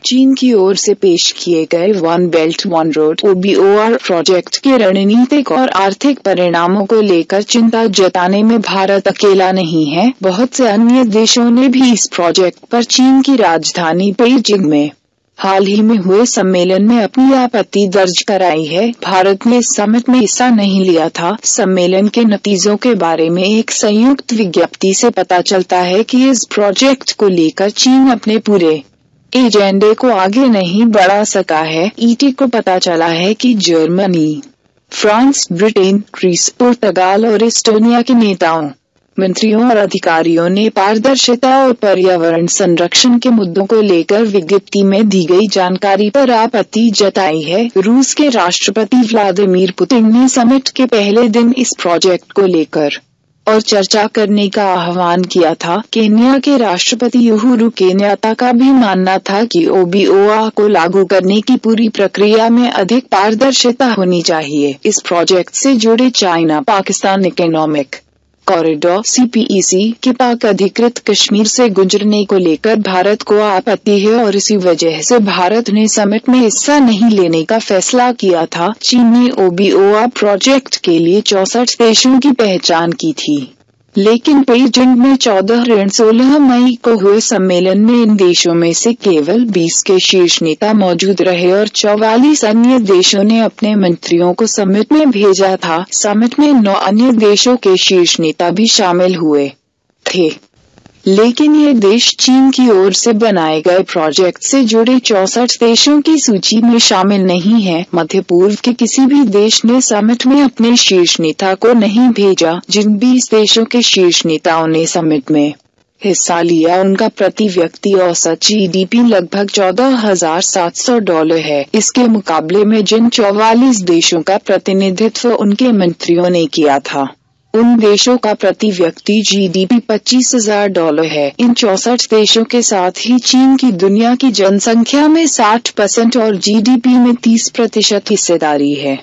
चीन की ओर से पेश किए गए one belt one road (OBOR) project के रणनीतिक और आर्थिक परिणामों को लेकर चिंता जताने में भारत अकेला नहीं है। बहुत से अन्य देशों ने भी इस प्रोजेक्ट पर चीन की राजधानी पेइजिंग में हाल ही में हुए सम्मेलन में अपनी आपत्ति दर्ज कराई है। भारत ने इस समिट में हिस्सा नहीं लिया था। सम्मेलन के नतीजों के बारे में एक संयुक्त विज्ञप्ति से पता चलता है कि इस प्रोजेक्ट को लेकर चीन अपने पूरे एजेंडे को आगे नहीं बढ़ा सका है। ET को पता चला है कि जर्मनी, फ्रांस, ब्रिटेन, ग्रीस, पुर्तगाल और एस्टोनिया के नेताओं, मंत्रियों और अधिकारियों ने पारदर्शिता और पर्यावरण संरक्षण के मुद्दों को लेकर विज्ञप्ति में दी गई जानकारी पर आपत्ति जताई है। रूस के राष्ट्रपति व्लादिमीर पुतिन ने समिट के पहले दिन इस प्रोजेक्ट को लेकर और चर्चा करने का आह्वान किया था। केन्या के राष्ट्रपति उहुरु केन्यात्ता का भी मानना था कि OBOR को लागू करने की पूरी प्रक्रिया में अधिक पारदर्शिता होनी चाहिए। इस प्रोजेक्ट से जुड़े China Pakistan economic corridor (CPEC) के पाक अधिकृत कश्मीर से गुजरने को लेकर भारत को आपत्ति है और इसी वजह से भारत ने समिट में हिस्सा नहीं लेने का फैसला किया था। चीन ने OBOR प्रोजेक्ट के लिए 64 देशों की पहचान की थी, लेकिन पेइजिंग में 14-16 मई को हुए सम्मेलन में इन देशों में से केवल 20 के शीर्ष नेता मौजूद रहे और 44 अन्य देशों ने अपने मंत्रियों को समिट में भेजा था। समिट में 9 अन्य देशों के शीर्ष नेता भी शामिल हुए थे, लेकिन ये देश चीन की ओर से बनाए गए प्रोजेक्ट से जुड़े 64 देशों की सूची में शामिल नहीं है। मध्य पूर्व के किसी भी देश ने समिट में अपने शीर्ष नेता को नहीं भेजा। जिन 20 देशों के शीर्ष नेताओं ने समिट में हिस्सा लिया, उनका प्रति व्यक्ति औसत GDP लगभग $14,700 है। इसके मुकाबले में जिन 44 देशों का प्रतिनिधित्व उनके मंत्रियों ने किया था, उन देशों का प्रति व्यक्ति GDP $25,000 है। इन 64 देशों के साथ ही चीन की दुनिया की जनसंख्या में 60% और GDP में 30% हिस्सेदारी है।